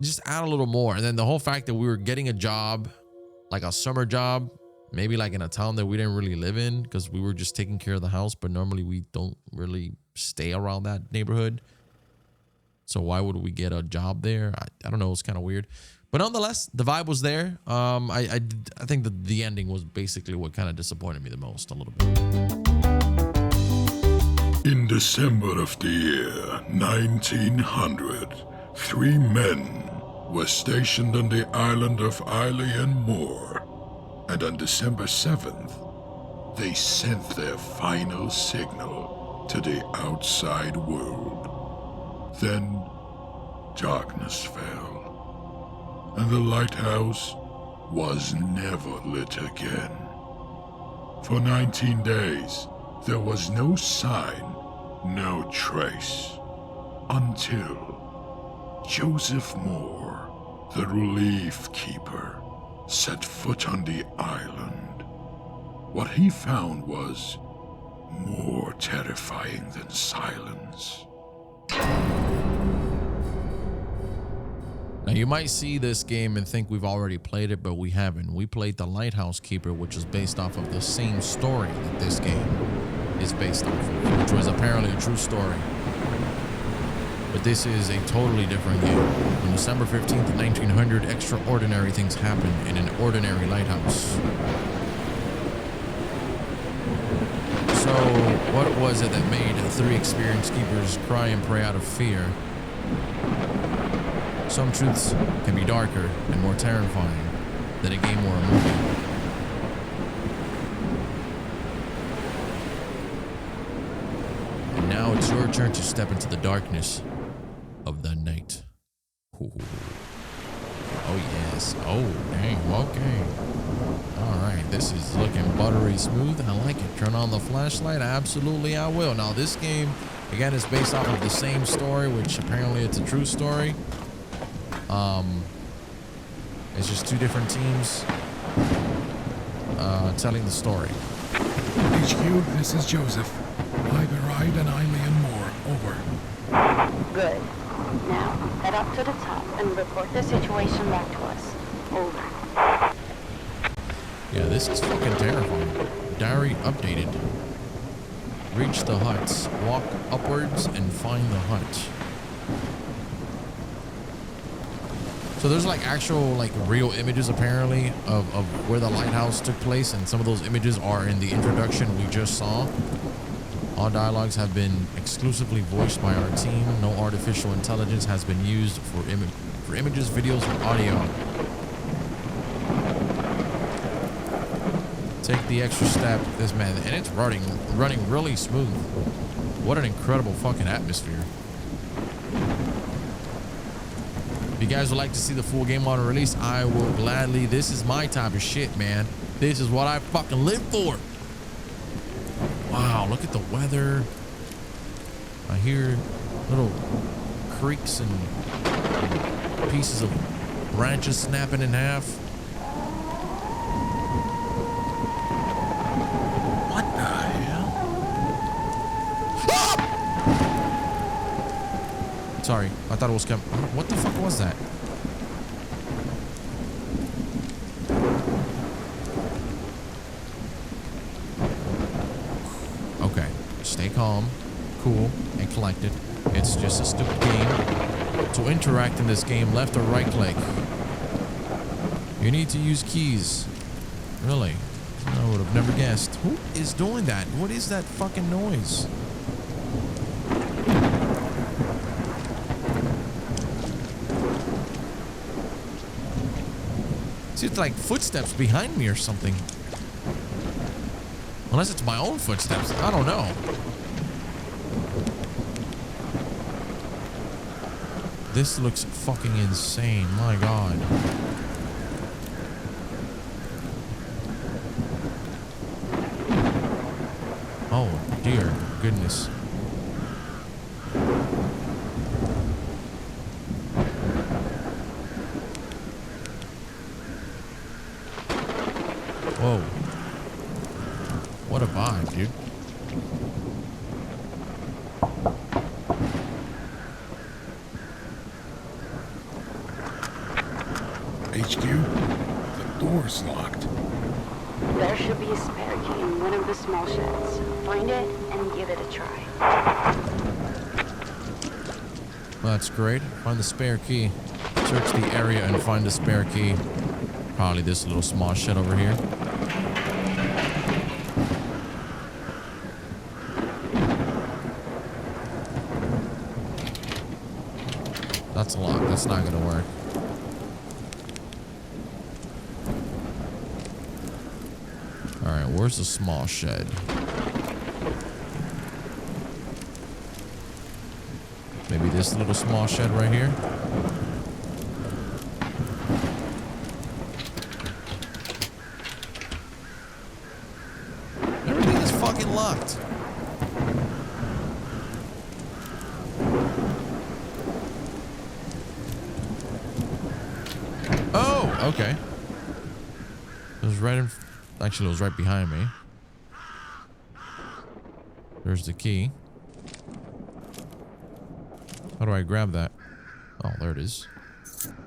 Just add a little more. And then the whole fact that we were getting a job, like a summer job, maybe like in a town that we didn't really live in, because we were just taking care of the house, but normally we don't really stay around that neighborhood. So why would we get a job there? I don't know. It's kind of weird. But nonetheless, the vibe was there. I think that the ending was basically what kind of disappointed me the most a little bit.
In December of the year 1900, 3 men were stationed on the island of Eilean Moor, and on December 7th, they sent their final signal to the outside world. Then, darkness fell, and the lighthouse was never lit again. For 19 days, there was no sign, no trace, until Joseph Moore, the relief keeper, set foot on the island. What he found was more terrifying than silence.
Now, you might see this game and think we've already played it, but we haven't. We played The Lighthouse Keeper, which is based off of the same story that this game is based off of, which was apparently a true story. But this is a totally different game. On December 15th, 1900, extraordinary things happened in an ordinary lighthouse. So, what was it that made 3 experienced keepers cry and pray out of fear? Some truths can be darker and more terrifying than a game or a movie. And now it's your turn to step into the darkness of the night. Ooh. Oh yes. Oh dang. Okay. All right. This is looking buttery smooth. I like it. Turn on the flashlight. Absolutely, I will. Now this game, again, is based off of the same story, which apparently it's a true story. It's just 2 different teams telling the story.
HQ, this is Joseph. I've arrived in Eilean Moor. Over.
Good. Now, head up to the top and report the situation back to us. Over.
Yeah, this is fucking terrifying. Diary updated. Reach the huts. Walk upwards and find the hut. So there's like actual like real images apparently of where the lighthouse took place, and some of those images are in the introduction we just saw. All dialogues have been exclusively voiced by our team. No artificial intelligence has been used for images, videos, or audio. Take the extra step, this man, and it's running really smooth. What an incredible fucking atmosphere. If you guys would like to see the full game on release, I will gladly. This is my type of shit, man. This is what I fucking live for. Wow, look at the weather. I hear little creaks and pieces of branches snapping in half.
What the hell?
Ah! Sorry, I thought it was coming. What the fuck was that? Okay, stay calm, cool, and collected. It's just a stupid game. To interact in this game, left or right click. You need to use keys. Really? I would have never guessed. Who is doing that? What is that fucking noise? See, it's like footsteps behind me or something. Unless it's my own footsteps. I don't know. This looks fucking insane. My God. Oh, dear goodness. Whoa. What a vibe, dude.
HQ, the door's locked.
There should be a spare key in one of the small sheds. Find it and give it a try.
Well, that's great. Find the spare key. Search the area and find the spare key. Probably this little small shed over here. That's locked. That's not gonna work. Alright, where's the small shed? Maybe this little small shed right here? Everything is fucking locked. Oh, okay. It was right in... Actually, it was right behind me. There's the key. How do I grab that? Oh, there it is.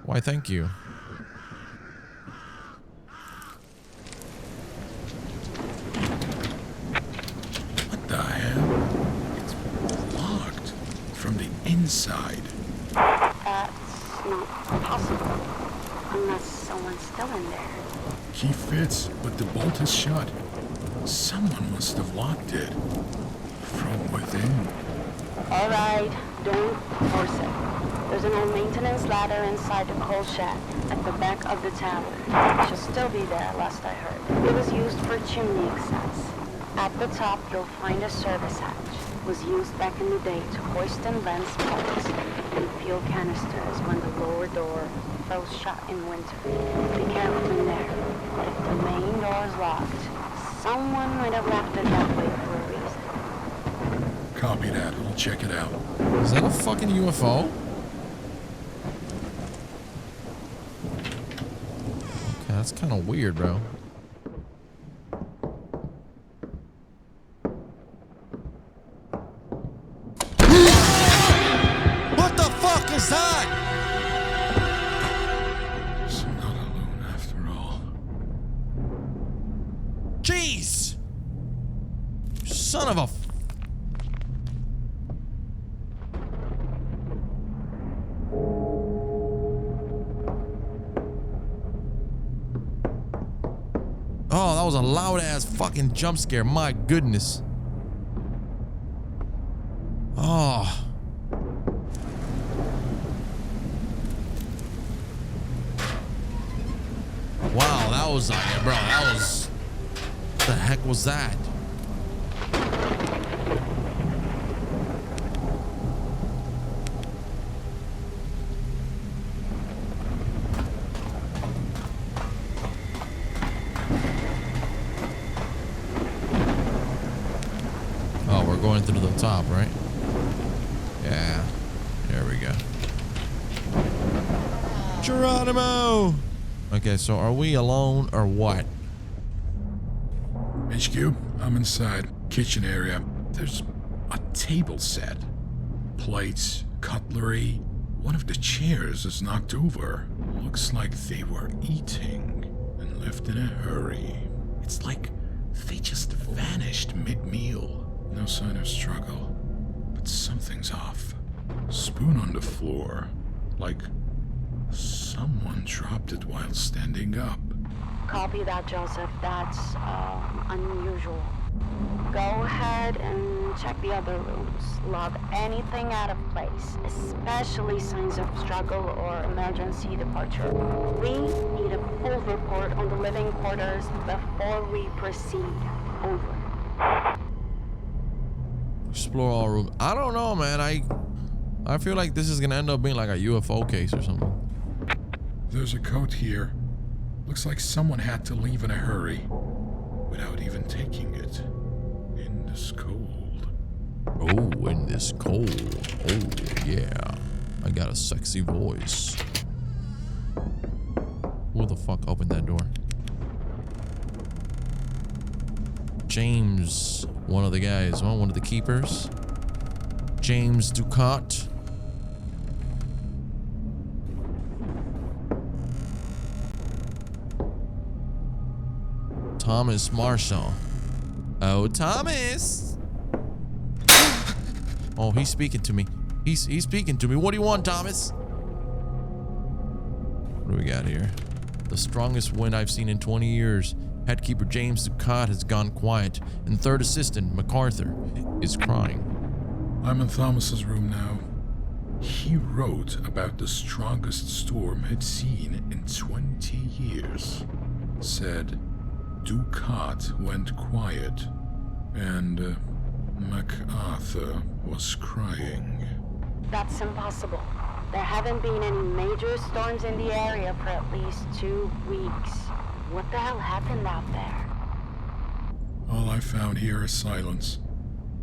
Why, thank you.
What the hell? It's locked from the inside.
That's not possible. Unless someone's still in there.
Key fits, but the bolt is shut. Someone must have locked it. From within.
Alright, don't force it. There's an old maintenance ladder inside the coal shed at the back of the tower. It should still be there, last I heard. It was used for chimney access. At the top, you'll find a service hatch. It was used back in the day to hoist and land sparks and fuel canisters when the lower door froze shut in winter. Be careful in there. If the main door is locked, someone might have left it that way for a reason.
Copy that. I'll check it out.
Is that a fucking UFO? Okay, that's kind of weird, bro. What the fuck is that?
It's not alone after all.
Jeez! Son of a... Oh, that was a loud ass fucking jump scare. My goodness. Oh. Wow, that was bro, that was... What the heck was that? Oh, we're going through the top, right? Yeah. There we go. Geronimo! Okay, so are we alone or what?
HQ, I'm inside. Kitchen area. There's a table set. Plates, cutlery. One of the chairs is knocked over. Looks like they were eating and left in a hurry. It's like they just vanished mid-meal. No sign of struggle, but something's off. Spoon on the floor, like someone dropped it while standing up.
Copy that, Joseph. That's unusual. Go ahead and check the other rooms. Log anything out of place, especially signs of struggle or emergency departure. We need a full report on the living quarters before we proceed. Over.
Explore all rooms. I don't know, man. I feel like this is gonna end up being like a UFO case or something.
There's a coat here. Looks like someone had to leave in a hurry without even taking it. In this cold.
Oh, in this cold. Oh, yeah. I got a sexy voice. Who the fuck opened that door? James, one of the guys, one of the keepers. James Ducat. Thomas Marshall. Oh, Thomas. Oh, he's speaking to me. He's speaking to me. What do you want, Thomas? What do we got here? The strongest wind I've seen in 20 years. Headkeeper James Ducat has gone quiet, and third assistant MacArthur is crying.
I'm in Thomas's room now. He wrote about the strongest storm he'd seen in 20 years. Said Ducat went quiet, and MacArthur was crying.
That's impossible. There haven't been any major storms in the area for at least 2 weeks. What the hell happened out there?
All I found here is silence.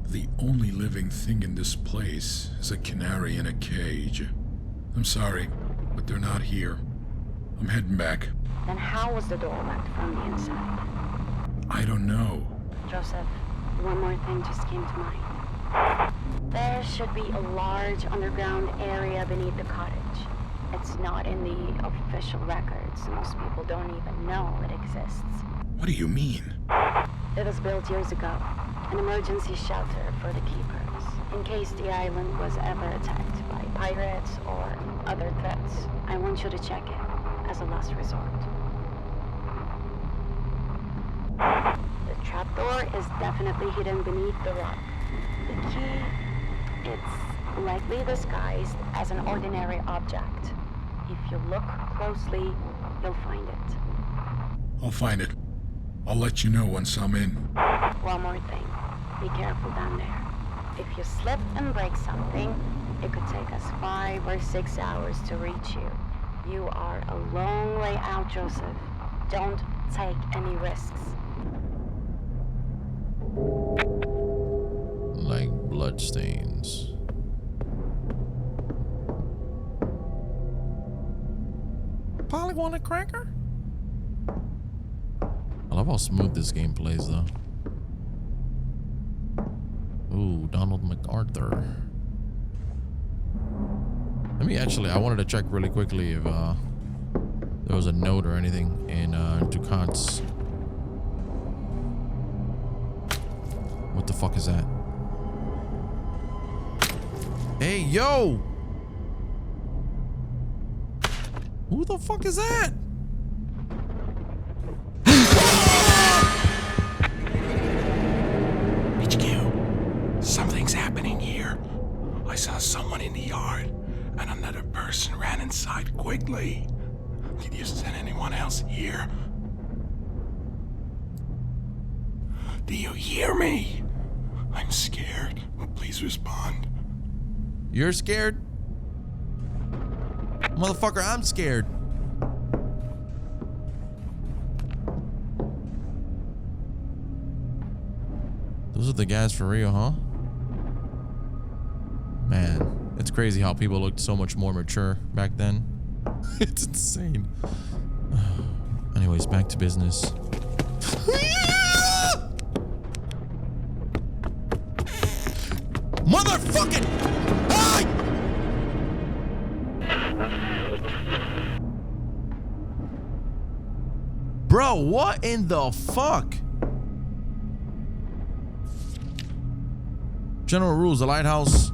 The only living thing in this place is a canary in a cage. I'm sorry, but they're not here. I'm heading back.
Then how was the door locked from the inside?
I don't know.
Joseph, one more thing just came to mind. There should be a large underground area beneath the cottage. It's not in the official records. Most people don't even know it exists.
What do you mean?
It was built years ago. An emergency shelter for the keepers, in case the island was ever attacked by pirates or other threats. I want you to check it as a last resort. The trapdoor is definitely hidden beneath the rock. The key, it's likely disguised as an ordinary object. If you look closely, you'll find it.
I'll find it. I'll let you know once I'm in.
One more thing. Be careful down there. If you slip and break something, it could take us 5 or 6 hours to reach you. You are a long way out, Joseph. Don't take any risks.
Like bloodstains. Polly want a cracker? I love how smooth this game plays, though. Ooh, Donald MacArthur. Let me actually, I wanted to check really quickly if there was a note or anything in Ducat's. What the fuck is that? Hey, yo! Who the fuck is that?
HQ, something's happening here. I saw someone in the yard, and another person ran inside quickly. Did you send anyone else here? Do you hear me? I'm scared. Please respond.
You're scared? Motherfucker, I'm scared. Those are the guys for real, huh? Man, it's crazy how people looked so much more mature back then. It's insane. Anyways, back to business. Motherfucking! Ah! Bro, what in the fuck? General rules: the lighthouse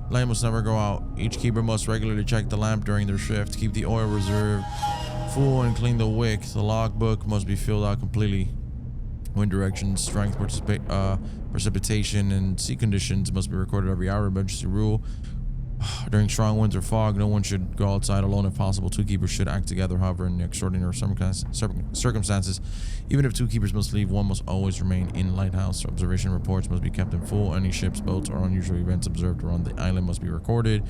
light must never go out. Each keeper must regularly check the lamp during their shift. Keep the oil reserve full and clean the wick. The logbook must be filled out completely. Wind direction, strength, precipitation, and sea conditions must be recorded every hour. Emergency rule: during strong winds or fog, no one should go outside alone if possible. 2 keepers should act together. However, in extraordinary circumstances, even if 2 keepers must leave, one must always remain in lighthouse. Observation reports must be kept in full. Any ships, boats, or unusual events observed around the island must be recorded.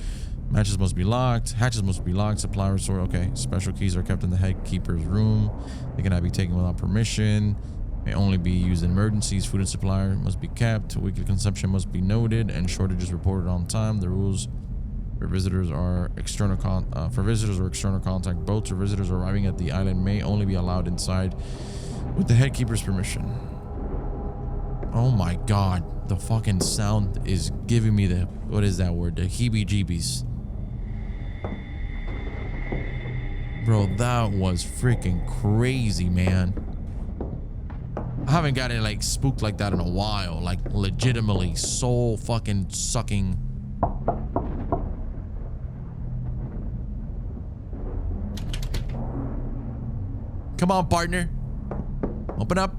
Matches must be locked. Hatches must be locked. Supply resort. Okay. Special keys are kept in the head keeper's room. They cannot be taken without permission. May only be used in emergencies. Food and supply must be kept. Weekly consumption must be noted and shortages reported on time. The rules for visitors or external contact boats or visitors arriving at the island may only be allowed inside with the head keeper's permission. Oh my god, the fucking sound is giving me the, what is that word? The heebie-jeebies. Bro, that was freaking crazy, man. I haven't gotten like spooked like that in a while. Like legitimately soul fucking sucking. Come on, partner. Open up.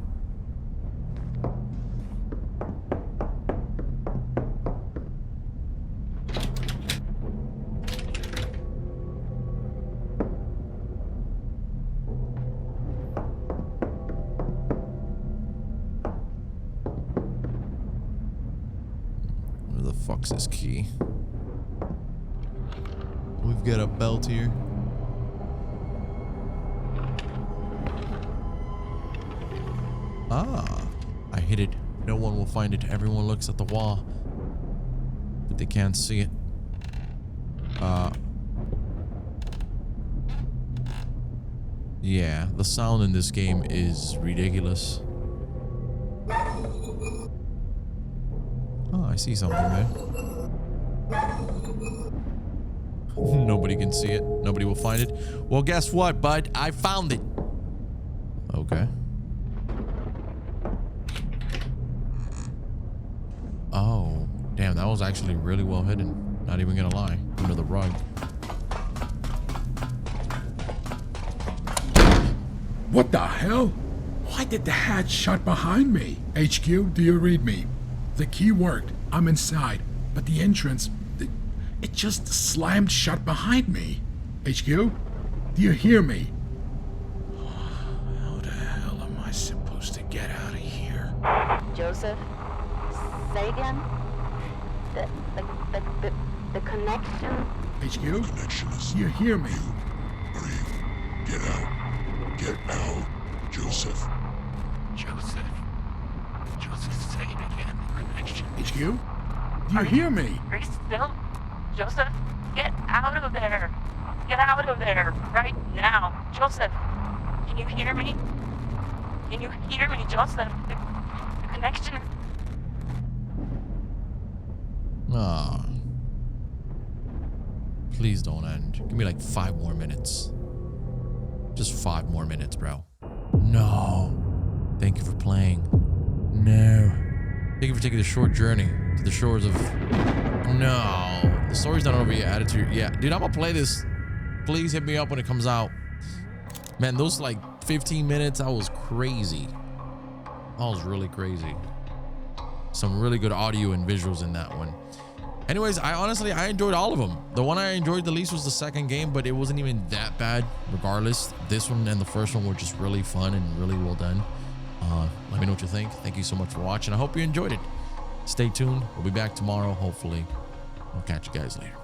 Where the fuck's this key? We've got a belt here. Ah, I hid it. No one will find it. Everyone looks at the wall, but they can't see it. Yeah, the sound in this game is ridiculous. Oh, I see something there. Nobody can see it. Nobody will find it. Well, guess what, bud? I found it. Okay. Oh, damn, that was actually really well hidden. Not even gonna lie. Under the rug.
What the hell? Why did the hatch shut behind me? HQ, do you read me? The key worked. I'm inside. But the entrance, it just slammed shut behind me. HQ, do you hear me? How the hell am I supposed to get out of here?
Joseph, say again? The connection?
HQ, do you hear me?
Get out. Get out, Joseph.
Joseph, say it again. Connection.
HQ, do you hear me?
Are you still? Joseph, get out of there. Get out of there right now. Joseph, can you hear me? Can you hear me, Joseph? The connection is...
Ah. Please don't end. Give me like 5 more minutes. Just 5 more minutes, bro. No. Thank you for playing. No. Thank you for taking the short journey to the shores of... No. The story's not over yet. Attitude. Yeah. Dude, I'm gonna play this. Please hit me up when it comes out. Man, those like 15 minutes, that was crazy. That was really crazy. Some really good audio and visuals in that one. Anyways, I enjoyed all of them. The one I enjoyed the least was the second game, but it wasn't even that bad. Regardless, this one and the first one were just really fun and really well done. Let me know what you think. Thank you so much for watching. I hope you enjoyed it. Stay tuned. We'll be back tomorrow, hopefully. I'll catch you guys later.